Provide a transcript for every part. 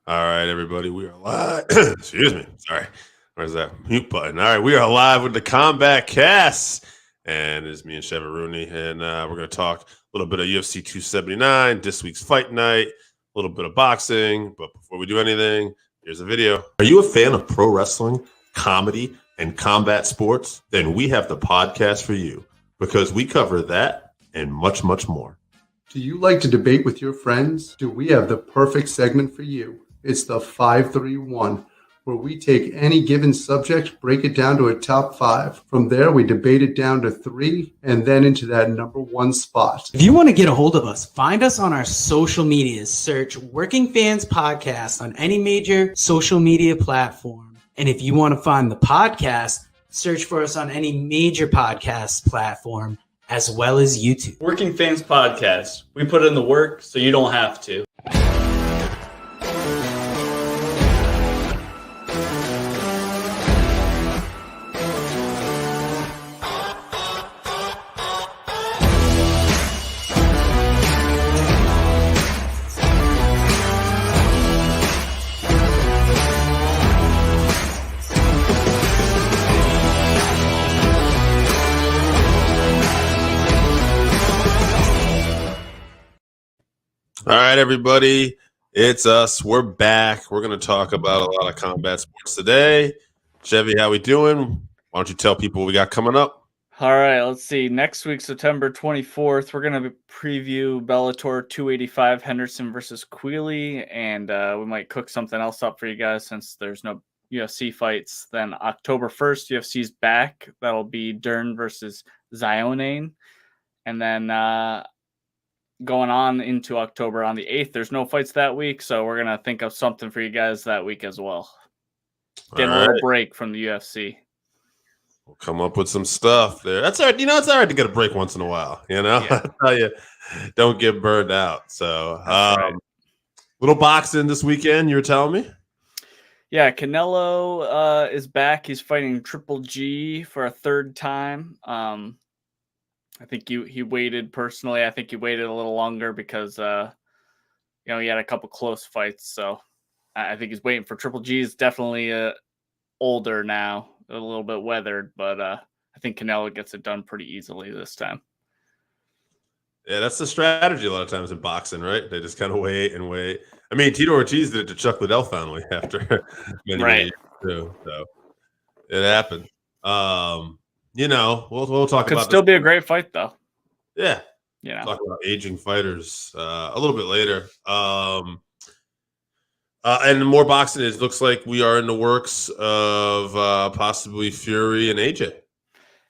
All right, everybody, we are live. Excuse me. Sorry. Where's that mute button? All right, we are live with the Combatcast. And it's me and Chevarooney. And we're going to talk a little bit of UFC 279, this week's Fight Night, a little bit of boxing. But before we do anything, here's a video. Are you a fan of pro wrestling, comedy, and combat sports? Then we have the podcast for you because we cover that and much, much more. Do you like to debate with your friends? Do we have the perfect segment for you? It's the 531, where we take any given subject, break it down to a top 5. From there, we debate it down to 3, and then into that number 1 spot. If you want to get a hold of us, find us on our social medias. Search Working Fans Podcast on any major social media platform. And if you want to find the podcast, search for us on any major podcast platform, as well as YouTube. Working Fans Podcast. We put in the work so you don't have to. All right, everybody, it's us. We're back. We're going to talk about a lot of combat sports today. Chevy, how we doing? Why don't you tell people what we got coming up? All right, let's see. Next week, September 24th, we're going to preview Bellator 285 Henderson versus Queally, and we might cook something else up for you guys since there's no UFC fights. Then October 1st, UFC's back. That'll be Dern versus Zionane. And then going on into October on the 8th, there's no fights that week, so we're going to think of something for you guys that week as well. Get a little break from the UFC. We'll come up with some stuff there. That's all right. It's all right to get a break once in a while, Yeah. I tell you, don't get burned out. So, right. Little boxing this weekend, you were telling me? Yeah, Canelo is back. He's fighting Triple G for a third time. I think he waited personally. I think he waited a little longer because he had a couple close fights. So I think he's waiting for Triple G. Is definitely older now, a little bit weathered, but I think Canelo gets it done pretty easily this time. Yeah, that's the strategy a lot of times in boxing, right? They just kind of wait and wait. I mean, Tito Ortiz did it to Chuck Liddell finally after many years too. So it happened. We'll talk about. Could still be a great fight, though. Yeah, talk about aging fighters a little bit later. And more boxing. It looks like we are in the works of possibly Fury and AJ.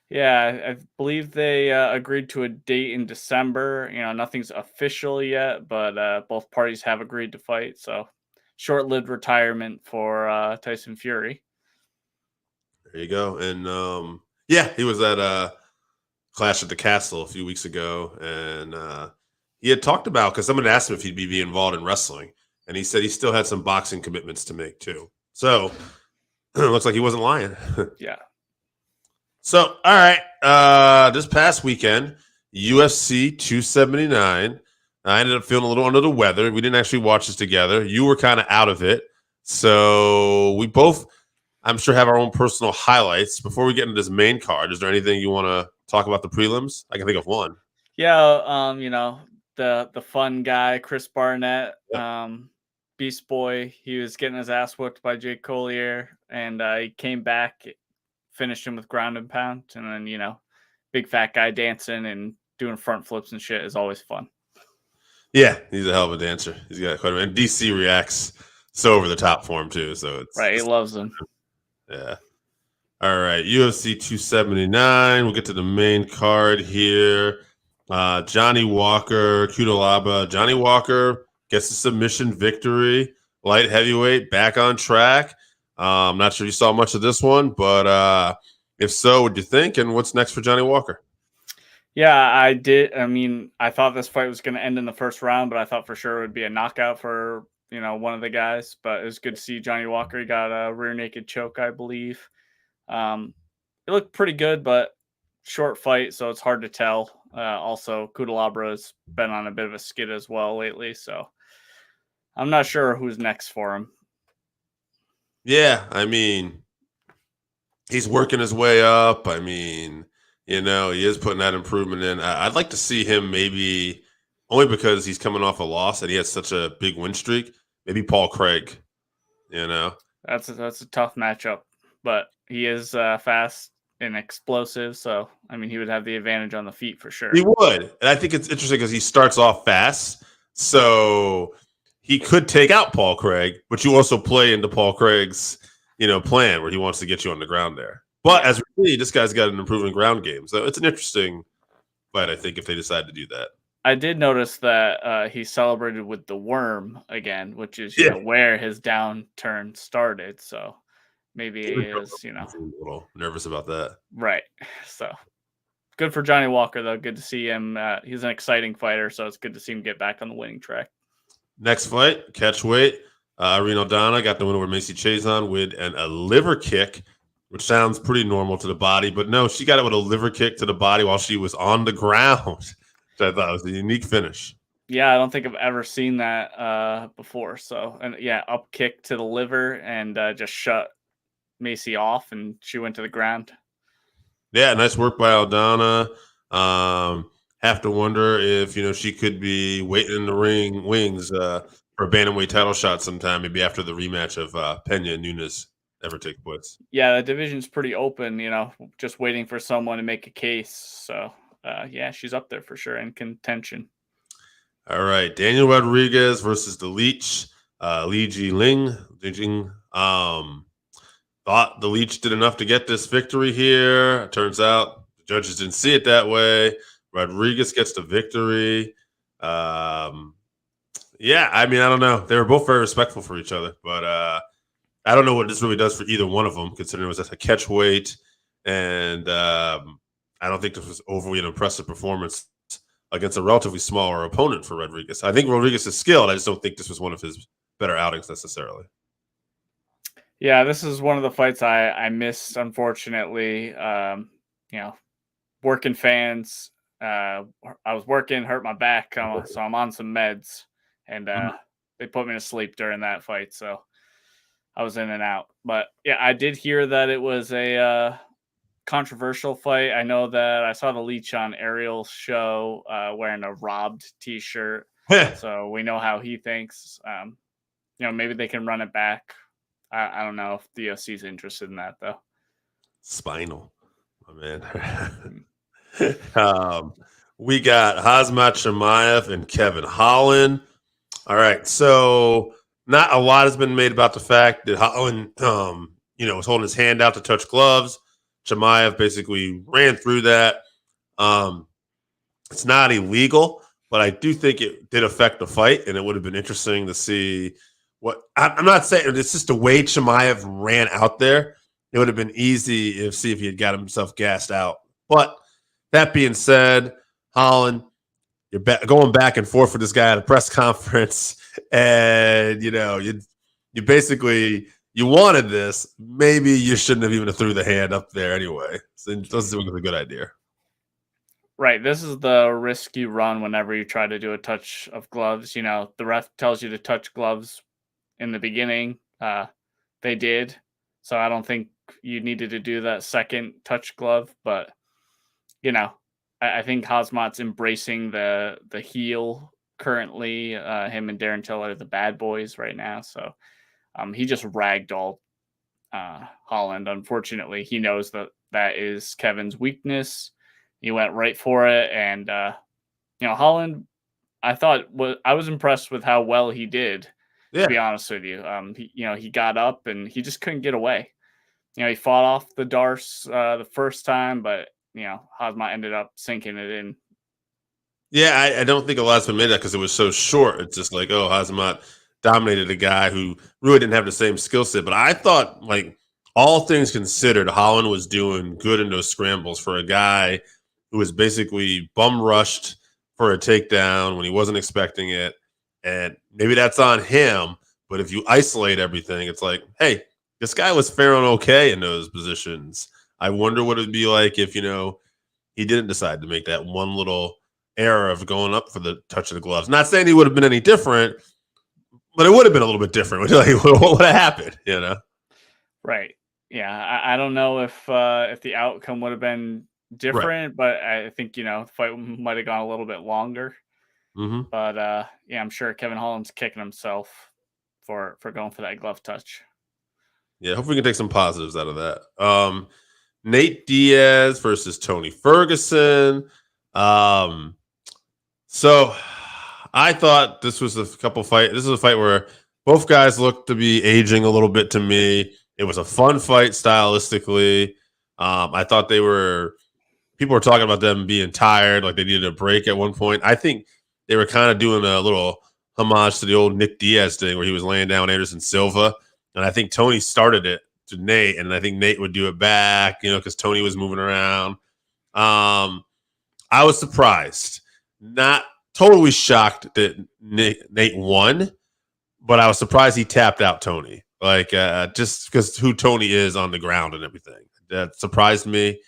Yeah, I believe they agreed to a date in December. Nothing's official yet, but both parties have agreed to fight. So short-lived retirement for Tyson Fury. There you go. And he was at Clash at the Castle a few weeks ago, and he had talked about, because someone asked him if he'd be involved in wrestling, and he said he still had some boxing commitments to make too. So it looks like he wasn't lying. Yeah. So, all right, this past weekend, UFC 279, I ended up feeling a little under the weather. We didn't actually watch this together. You were kind of out of it. So we both, I'm sure, have our own personal highlights. Before we get into this main card, is there anything you want to talk about the prelims? I can think of one. Yeah, the fun guy, Chris Barnett, Beast Boy, he was getting his ass whooped by Jake Collier, and he came back, finished him with ground and pound, and then, big fat guy dancing and doing front flips and shit is always fun. Yeah, he's a hell of a dancer. He's got quite a bit. And DC reacts so over the top for him too. So he loves him. Yeah. All right, UFC 279. We'll get to the main card here. Johnny Walker, Kudalaba. Johnny Walker gets the submission victory. Light heavyweight, back on track. I'm not sure you saw much of this one, but if so, what'd you think? And what's next for Johnny Walker? Yeah, I did. I mean, I thought this fight was going to end in the first round, but I thought for sure it would be a knockout for, one of the guys. But it was good to see Johnny Walker. He got a rear naked choke, I believe. It looked pretty good, but short fight, so it's hard to tell. Also, Kudalaba has been on a bit of a skid as well lately, so I'm not sure who's next for him. Yeah, I mean, he's working his way up. I mean, he is putting that improvement in. I'd like to see him maybe only because he's coming off a loss and he has such a big win streak. Maybe Paul Craig. That's a tough matchup, but he is fast and explosive. So I mean, he would have the advantage on the feet for sure. He would, and I think it's interesting because he starts off fast, so he could take out Paul Craig, but you also play into Paul Craig's plan where he wants to get you on the ground there. But as we see, this guy's got an improving ground game, so it's an interesting fight. I think if they decide to do that. I did notice that he celebrated with the worm again, which is where his downturn started. So maybe he is, a little nervous about that. Right. So good for Johnny Walker, though. Good to see him. He's an exciting fighter, so it's good to see him get back on the winning track. Next fight, catch weight. Irene Aldana got the win over Macy Chiasson with a liver kick, which sounds pretty normal to the body, but no, she got it with a liver kick to the body while she was on the ground. I thought it was a unique finish. Yeah, I don't think I've ever seen that before. So, and up kick to the liver and just shut Macy off, and she went to the ground. Yeah, nice work by Aldana. Have to wonder if she could be waiting in the wings for a bantamweight title shot sometime, maybe after the rematch of Pena and Nunes ever take place. Yeah, the division's pretty open. Just waiting for someone to make a case. So. She's up there for sure in contention. All right, Daniel Rodriguez versus the Leech, Li Jing. Thought the Leech did enough to get this victory here. Turns out the judges didn't see it that way. Rodriguez gets the victory. I don't know. They were both very respectful for each other, but I don't know what this really does for either one of them, considering it was at a catch weight and. I don't think this was overly an impressive performance against a relatively smaller opponent for Rodriguez. I think Rodriguez is skilled. I just don't think this was one of his better outings necessarily. Yeah, this is one of the fights I missed, unfortunately. Working fans. I was working, hurt my back, so I'm on some meds, and they put me to sleep during that fight, so I was in and out. But yeah, I did hear that it was a controversial fight. I know that I saw the Leech on Ariel's show wearing a robbed t-shirt. So we know how he thinks. Maybe they can run it back. I don't know if the UFC is interested in that, though. Spinal, my man. We got Khamzat Chimaev and Kevin Holland. All right, so not a lot has been made about the fact that Holland, was holding his hand out to touch gloves. Chimaev basically ran through that. It's not illegal, but I do think it did affect the fight, and it would have been interesting to see what – I'm not saying – it's just the way Chimaev ran out there. It would have been easy if he had got himself gassed out. But that being said, Holland, you're going back and forth with this guy at a press conference, and, you basically – you wanted this. Maybe you shouldn't have even threw the hand up there anyway. So it doesn't seem like a good idea. Right. This is the risk you run whenever you try to do a touch of gloves. The ref tells you to touch gloves in the beginning. They did. So I don't think you needed to do that second touch glove. But, I think Khamzat's embracing the heel currently. Him and Darren Till are the bad boys right now. So he just ragdolled Holland. Unfortunately, he knows that is Kevin's weakness. He went right for it. And, Holland, I was impressed with how well he did, to be honest with you. He got up and he just couldn't get away. He fought off the Darce the first time, but, Khamzat ended up sinking it in. Yeah, I don't think a lot's been made of that because it was so short. It's just like, Khamzat dominated a guy who really didn't have the same skill set. But I thought, all things considered, Holland was doing good in those scrambles for a guy who was basically bum rushed for a takedown when he wasn't expecting it. And maybe that's on him. But if you isolate everything, it's like, hey, this guy was faring okay in those positions. I wonder what it'd be like if, he didn't decide to make that one little error of going up for the touch of the gloves. Not saying he would have been any different, But it would have been a little bit different. Like, what would have happened? You know? Right. Yeah. I don't know if the outcome would have been different, but I think the fight might have gone a little bit longer. Mm-hmm. But yeah, I'm sure Kevin Holland's kicking himself for going for that glove touch. Yeah, hopefully we can take some positives out of that. Nate Diaz versus Tony Ferguson. So I thought this was a fight. This is a fight where both guys looked to be aging a little bit to me. It was a fun fight stylistically. I thought people were talking about them being tired, like they needed a break at one point. I think they were kind of doing a little homage to the old Nick Diaz thing where he was laying down Anderson Silva. And I think Tony started it to Nate, and I think Nate would do it back, because Tony was moving around. I was surprised, not totally shocked that Nate won, but I was surprised he tapped out Tony, like just because who Tony is on the ground and everything. That surprised me.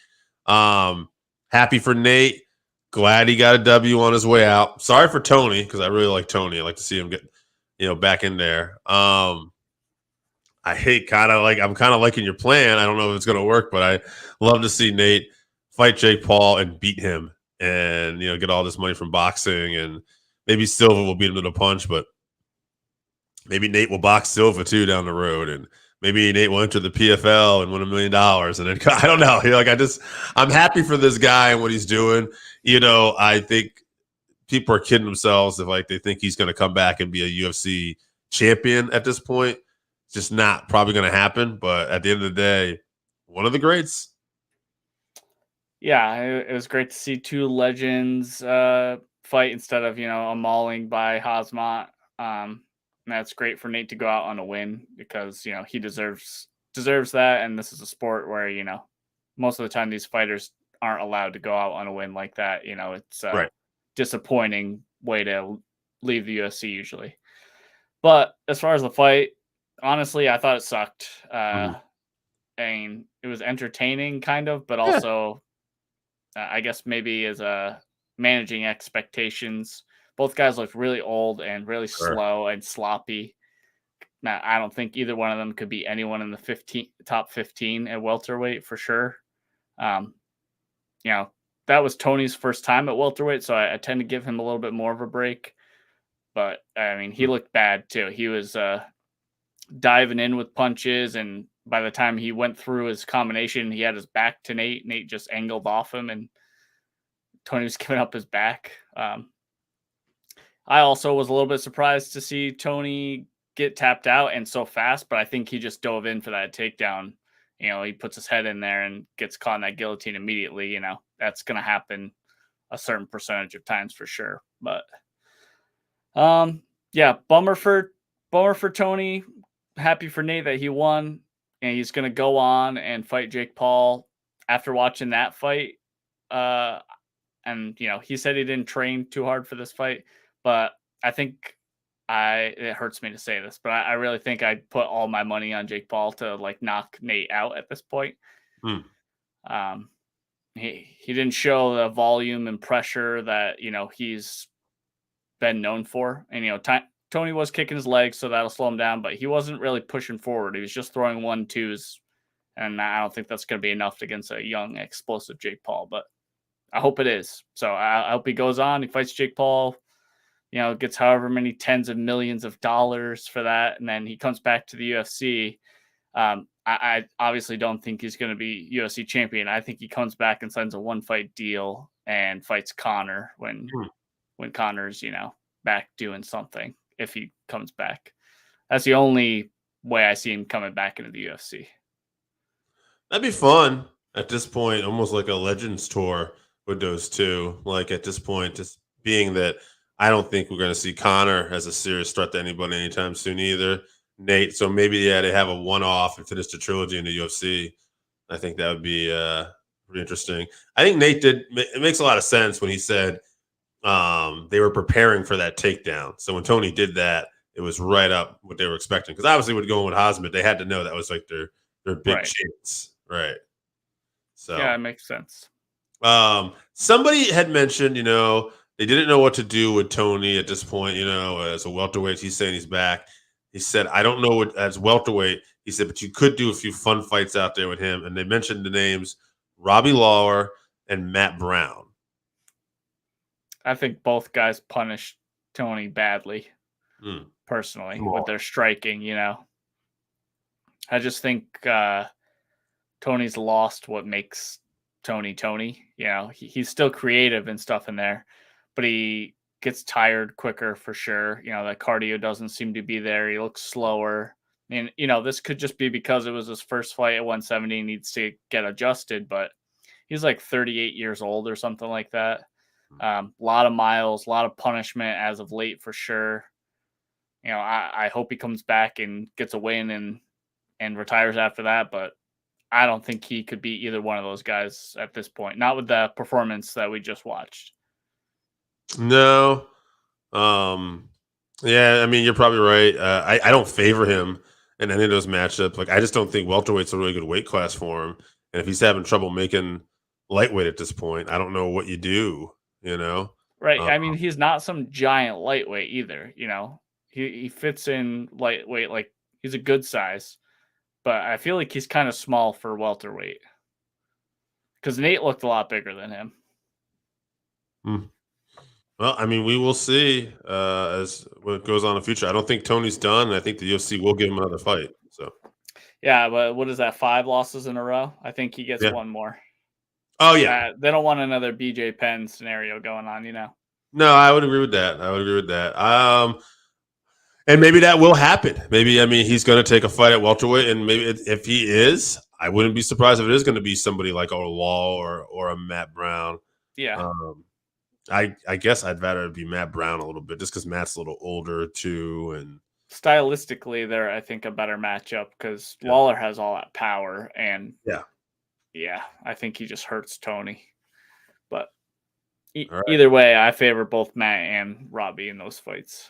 Happy for Nate. Glad he got a W on his way out. Sorry for Tony because I really like Tony. I like to see him get, back in there. I'm kind of liking your plan. I don't know if it's going to work, but I love to see Nate fight Jake Paul and beat him and, get all this money from boxing, and maybe Silva will beat him to the punch, but maybe Nate will box Silva too down the road. And maybe Nate will enter the PFL and win $1 million. And then I don't know. I'm happy for this guy and what he's doing. I think people are kidding themselves if they think he's going to come back and be a UFC champion at this point. It's just not probably going to happen. But at the end of the day, one of the greats. Yeah, it was great to see two legends fight instead of, a mauling by Hazmat. That's great for Nate to go out on a win because, he deserves that. And this is a sport where, most of the time these fighters aren't allowed to go out on a win like that. It's a disappointing way to leave the UFC usually. But as far as the fight, honestly, I thought it sucked. And it was entertaining kind of, but also I guess maybe as managing expectations. Both guys looked really old and really slow and sloppy. Now, I don't think either one of them could be anyone in the top 15 at welterweight for sure. That was Tony's first time at welterweight, so I tend to give him a little bit more of a break. But, he looked bad too. He was diving in with punches, and by the time he went through his combination, he had his back to Nate. Nate just angled off him, and Tony was giving up his back. I also was a little bit surprised to see Tony get tapped out and so fast, but I think he just dove in for that takedown. He puts his head in there and gets caught in that guillotine immediately. That's going to happen a certain percentage of times for sure. But yeah, bummer for Tony. Happy for Nate that he won, and he's going to go on and fight Jake Paul after watching that fight. And he said he didn't train too hard for this fight, but I think it hurts me to say this, but I really think I'd put all my money on Jake Paul to knock Nate out at this point. He didn't show the volume and pressure that, he's been known for. And, Tony was kicking his legs, so that'll slow him down, but he wasn't really pushing forward. He was just throwing 1-2s. And I don't think that's going to be enough against a young, explosive Jake Paul, but I hope it is. So I hope he goes on. He fights Jake Paul, gets however many tens of millions of dollars for that. And then he comes back to the UFC. I obviously don't think he's going to be UFC champion. I think he comes back and signs a 1-fight deal and fights Conor when Conor's, back doing something, if he comes back. That's the only way I see him coming back into the UFC. That'd be fun at this point, almost like a Legends tour with those two. At this point, just being that I don't think we're going to see Conor as a serious threat to anybody anytime soon either. Nate, so maybe they have a one-off and finish the trilogy in the UFC. I think that would be pretty interesting. I think Nate did. It makes a lot of sense when he said they were preparing for that takedown. So when Tony did that, it was right up what they were expecting. Because obviously, with going with Hazmat, they had to know that was their big chance, right? So yeah, it makes sense. Somebody had mentioned, they didn't know what to do with Tony at this point, as a welterweight. He's saying he's back. He said, I don't know what as welterweight. He said, but you could do a few fun fights out there with him. And they mentioned the names Robbie Lawler and Matt Brown. I think both guys punished Tony badly, personally, with their striking, I just think Tony's lost what makes Tony. He's still creative and stuff in there, but he gets tired quicker for sure. That cardio doesn't seem to be there. He looks slower. And, this could just be because it was his first fight at 170 and needs to get adjusted, but he's like 38 years old or something like that. A lot of miles, a lot of punishment as of late for sure. I hope he comes back and gets a win and retires after that, but I don't think he could be either one of those guys at this point. Not with the performance that we just watched. No. Yeah, I mean, you're probably right. I don't favor him in any of those matchups. Like, I just don't think welterweight's a really good weight class for him. And if he's having trouble making lightweight at this point, I don't know what you do, Right. I mean, he's not some giant lightweight either, He fits in lightweight, like he's a good size. But I feel like he's kind of small for welterweight. Because Nate looked a lot bigger than him. Well, I mean, we will see as what goes on in the future. I don't think Tony's done. And I think the UFC will give him another fight. So, yeah, but what is that? 5 losses in a row? I think he gets one more. Oh yeah, they don't want another BJ Penn scenario going on, No, I would agree with that. And maybe that will happen. Maybe, I mean, he's going to take a fight at welterweight, and maybe if he is, I wouldn't be surprised if it is going to be somebody like a Law or a Matt Brown. Yeah. I guess I'd rather be Matt Brown a little bit, just because Matt's a little older too, and stylistically, they're I think a better matchup because Lawler has all that power, and I think he just hurts Tony. But either way, I favor both Matt and Robbie in those fights.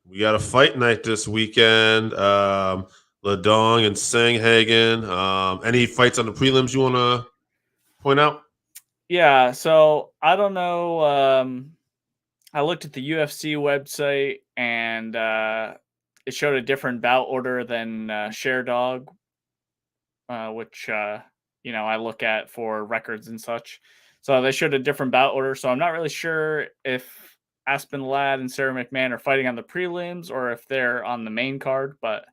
We got a fight night this weekend. Yadong and Sandhagen. Any fights on the prelims you want to point out? Yeah, so I don't know. I looked at the UFC website and it showed a different bout order than Sherdog, which I look at for records and such. So they showed a different bout order. So I'm not really sure if Aspen Ladd and Sarah McMahon are fighting on the prelims or if they're on the main card. But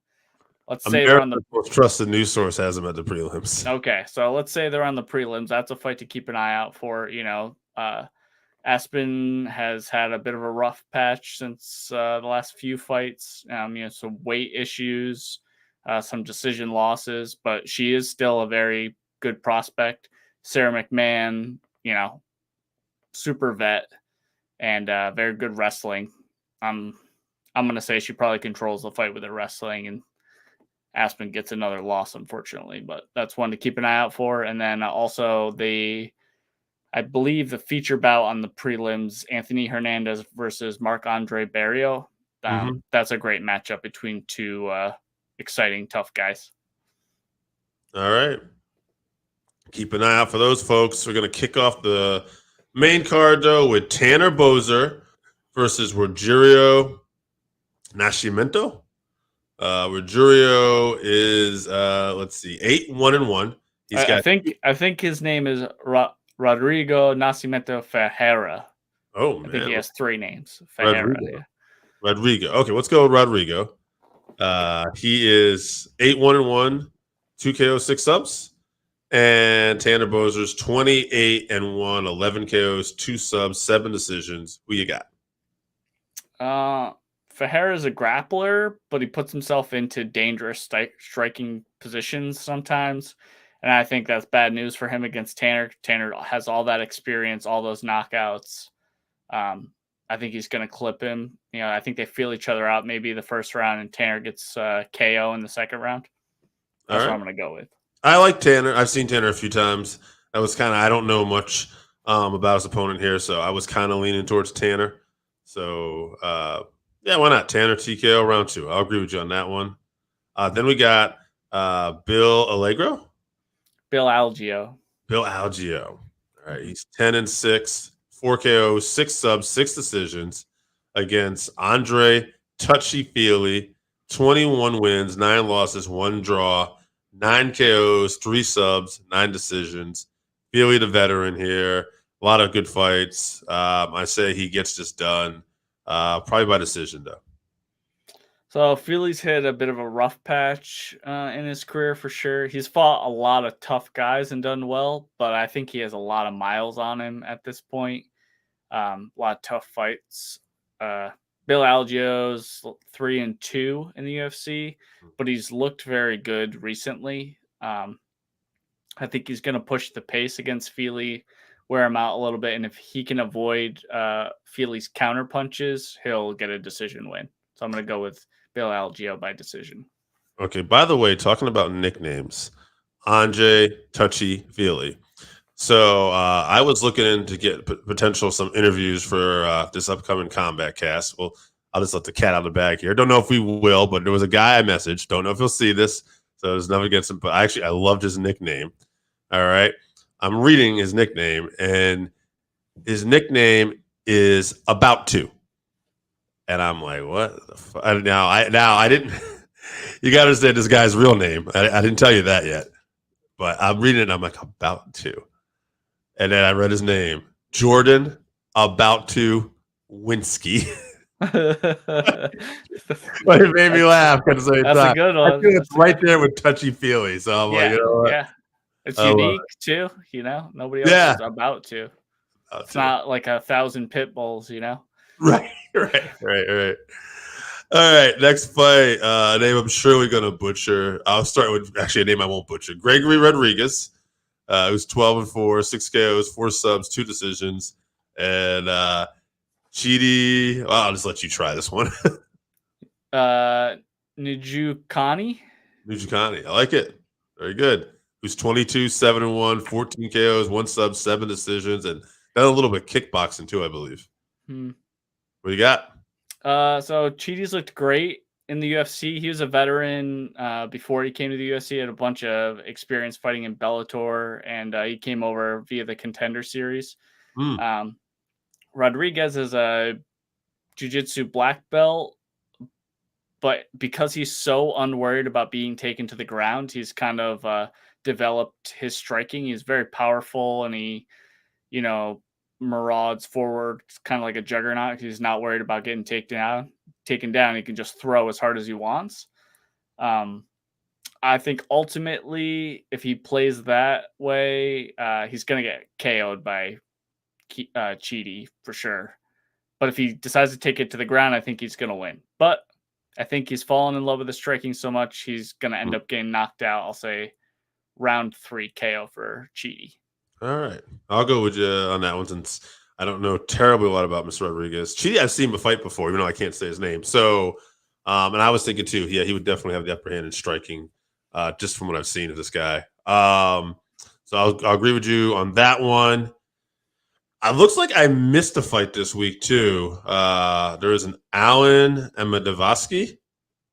let's say they're on the most trusted news source has them at the prelims. Okay, so let's say they're on the prelims. That's a fight to keep an eye out for. Aspen has had a bit of a rough patch since the last few fights. Some weight issues, some decision losses, but she is still a very good prospect. Sarah McMahon, super vet and very good wrestling. I'm going to say she probably controls the fight with her wrestling, and Aspen gets another loss, unfortunately, but that's one to keep an eye out for. And then also I believe the feature bout on the prelims, Anthony Hernandez versus Marc-Andre Barrio. That's a great matchup between two exciting, tough guys. All right. Keep an eye out for those folks. We're going to kick off the main card, though, with Tanner Boser versus Rodrigo Nascimento. Rodrigo is, 8-1-1. I think his name is Rodrigo Nascimento Ferreira. Oh, man. I think he has 3 names. Ferreira. Rodrigo. Okay, let's go with Rodrigo. He is 8-1-1, 2 KO, 6 subs. And Tanner Boser's 28-1, 11 KOs, 2 subs, 7 decisions. Who you got? Ferreira is a grappler, but he puts himself into dangerous striking positions sometimes. And I think that's bad news for him against Tanner. Tanner has all that experience, all those knockouts. I think he's going to clip him. I think they feel each other out maybe the first round, and Tanner gets KO in the second round. That's what I'm going to go with. I like Tanner. I've seen Tanner a few times. I don't know much about his opponent here, so I was kind of leaning towards Tanner. So, why not? Tanner TKO round 2. I'll agree with you on that one. Then we got Bill Agelo. Bill Agelo. All right, he's 10-6, 4 KOs, 6 subs, 6 decisions against Andre Touchy Fili, 21 wins, 9 losses, 1 draw, 9 KOs, 3 subs, 9 decisions. Fili, the veteran here. A lot of good fights. I say he gets this done. Probably by decision, though. So Fili's hit a bit of a rough patch in his career for sure. He's fought a lot of tough guys and done well, but I think he has a lot of miles on him at this point. A lot of tough fights. Bill Agelo's 3-2 in the UFC, but he's looked very good recently. I think he's going to push the pace against Fili, wear him out a little bit, and if he can avoid Fili's counter punches, he'll get a decision win. So I'm going to go with Bill Agelo by decision. Okay, by the way, talking about nicknames, Andre, Touchy, Fili. So I was looking to get potential some interviews for this upcoming Combatcast. Well, I'll just let the cat out of the bag here. Don't know if we will, but there was a guy I messaged. Don't know if he'll see this, so there's nothing against him. But I loved his nickname. All right, I'm reading his nickname, and his nickname is About To. And I'm like, what the fuck? Now I didn't. You got to understand this guy's real name. I didn't tell you that yet, but I'm reading it. And I'm like, About To, and then I read his name, Jordan About To Winsky. But it made me laugh because that's a good one. I feel it's right there with Touchy Fili. So I'm like, you know what? Yeah, it's unique too. You know, nobody else is About To. It's not like 1,000 pit bulls. You know. Right. All right, next fight. Name I'm sure we're gonna butcher. I'll start with actually a name I won't butcher. Gregory Rodrigues, who's 12-4, 6 KOs, 4 subs, 2 decisions, and Chidi. Well, I'll just let you try this one. Njokuani. I like it. Very good. Who's 22, 7-1, 14 KOs, 1 sub, 7 decisions, and done a little bit of kickboxing too, I believe. What do you got? So Chidi's looked great in the UFC. He was a veteran before he came to the UFC. He had a bunch of experience fighting in Bellator, and he came over via the Contender Series. Rodrigues is a jiu-jitsu black belt, but because he's so unworried about being taken to the ground, he's kind of developed his striking. He's very powerful, and he, Moroz forward, kind of like a juggernaut. He's not worried about getting taken down. He can just throw as hard as he wants. I think ultimately, if he plays that way, he's going to get KO'd by Chidi for sure. But if he decides to take it to the ground, I think he's going to win. But I think he's fallen in love with the striking so much, he's going to end up getting knocked out. I'll say round 3 KO for Chidi. All right. I'll go with you on that one since I don't know terribly a lot about Mr. Rodrigues. Chidi, I've seen him fight before, even though I can't say his name. So, and I was thinking too, he would definitely have the upper hand in striking, just from what I've seen of this guy. So I'll agree with you on that one. It looks like I missed a fight this week too. There is an Alan Amadavsky.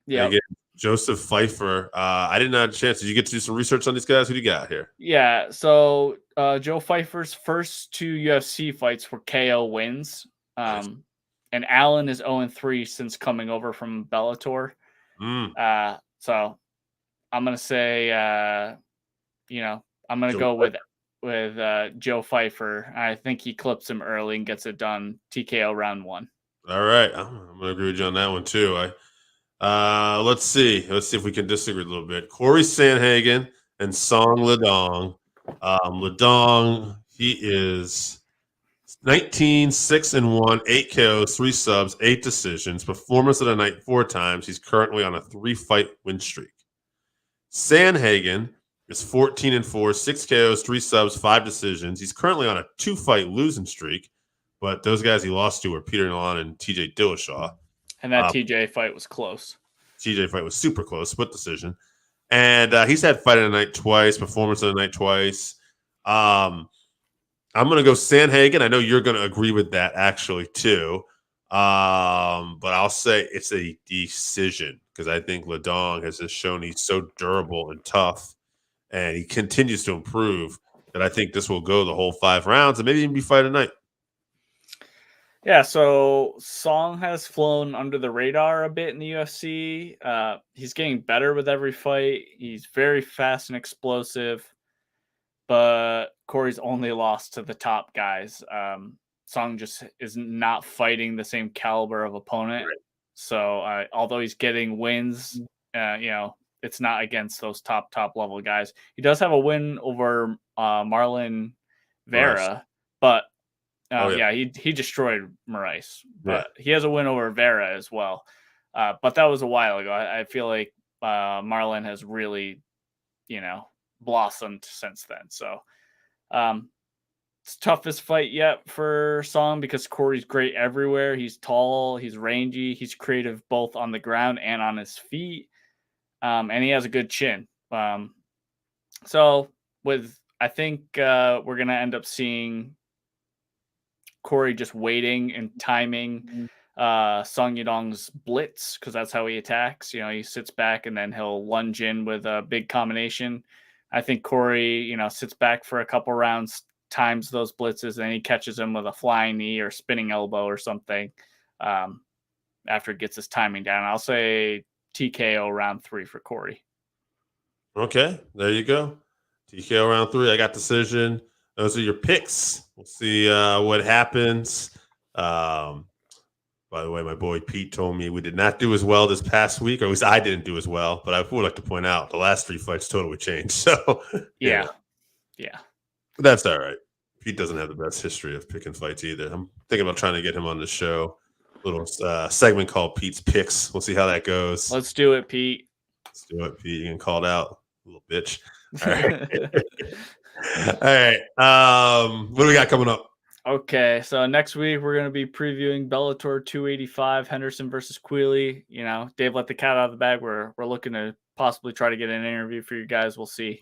Yeah. Joseph Pfeiffer. I didn't have a chance. Did you get to do some research on these guys? Who do you got here? Yeah. So Joe Pfeiffer's first 2 UFC fights were KO wins. Nice. And Allen is 0-3 since coming over from Bellator. So I'm going to say, I'm going to go with Joe Pfeiffer. I think he clips him early and gets it done. TKO round 1. All right. I'm going to agree with you on that one too. Let's see if we can disagree a little bit. Corey Sandhagen and Song Yadong. Yadong, he is 19, 6-1, 8 KOs, 3 subs, 8 decisions. Performance of the night 4 times. He's currently on a 3-fight win streak. Sandhagen is 14-4, 6 KOs, 3 subs, 5 decisions. He's currently on a 2-fight losing streak, but those guys he lost to were Peter Milan and TJ Dillashaw. And that TJ fight was close. TJ fight was super close, split decision. And he's had fight of the night twice, performance of the night twice. I'm going to go Sandhagen. I know you're going to agree with that actually too. But I'll say it's a decision because I think Yadong has just shown he's so durable and tough, and he continues to improve that I think this will go the whole 5 rounds and maybe even be fight of the night. Yeah, so Song has flown under the radar a bit in the UFC. He's getting better with every fight. He's very fast and explosive, but Corey's only lost to the top guys. Song just is not fighting the same caliber of opponent. Right. So although he's getting wins, it's not against those top level guys. He does have a win over Marlon Vera, but he destroyed Moraes. But he has a win over Vera as well. But that was a while ago. I feel like Marlon has really, blossomed since then. So it's toughest fight yet for Song because Corey's great everywhere. He's tall, he's rangy, he's creative both on the ground and on his feet. And he has a good chin. So I think we're going to end up seeing Corey just waiting and timing Song Yadong's blitz because that's how he attacks. He sits back and then he'll lunge in with a big combination. I think Corey, sits back for a couple rounds, times those blitzes, and then he catches him with a flying knee or spinning elbow or something after it gets his timing down. I'll say TKO round 3 for Corey. Okay, there you go. TKO round 3. I got decision. Those are your picks. We'll see what happens. By the way, my boy Pete told me we did not do as well this past week, or at least I didn't do as well. But I would like to point out the last 3 fights totally changed. So yeah. But that's all right. Pete doesn't have the best history of picking fights either. I'm thinking about trying to get him on the show. A little segment called Pete's Picks. We'll see how that goes. Let's do it, Pete. Let's do it, Pete. You getting called out, little bitch. All right. All right. What do we got coming up? Okay, so next week we're going to be previewing Bellator 285, Henderson versus Queally. Dave let the cat out of the bag. We're looking to possibly try to get an interview for you guys. We'll see.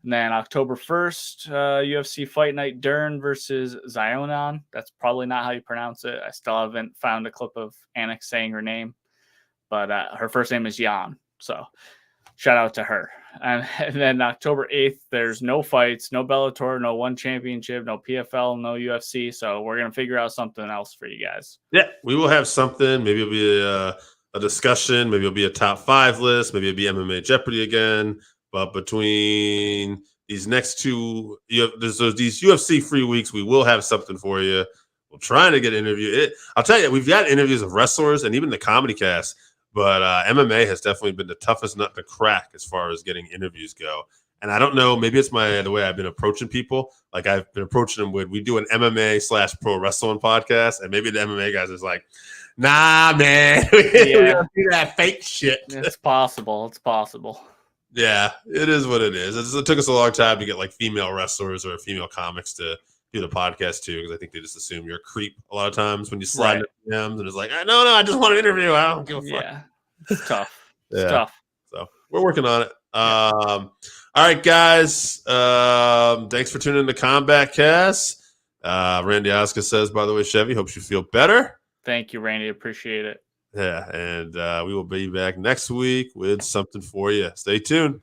And then October 1st, UFC Fight Night, Dern versus Zionon. That's probably not how you pronounce it. I still haven't found a clip of Anik saying her name, but her first name is Jan. So shout out to her. And then October 8th, there's no fights, no Bellator, no One Championship, no PFL, no UFC. So we're going to figure out something else for you guys. Yeah, we will have something. Maybe it'll be a discussion. Maybe it'll be a top 5 list. Maybe it'll be MMA Jeopardy again. But between these next 2, these UFC free weeks, we will have something for you. We're trying to get an interview. I'll tell you, we've got interviews of wrestlers and even the comedy cast. But MMA has definitely been the toughest nut to crack as far as getting interviews go. And I don't know, maybe it's the way I've been approaching people. Like I've been approaching them we do an MMA/pro wrestling podcast. And maybe the MMA guys is like, nah, man, we don't do that fake shit. It's possible. It's possible. Yeah, it is what it is. It took us a long time to get like female wrestlers or female comics to do the podcast too, because I think they just assume you're a creep a lot of times when you slide in the DMs and it's like, no, I just want an interview. I don't give a fuck. Yeah, it's tough. It's tough. So we're working on it. All right, guys. Thanks for tuning in to Combatcast. Randy Oscar says, by the way, Chevy, hopes you feel better. Thank you, Randy. Appreciate it. Yeah, and we will be back next week with something for you. Stay tuned.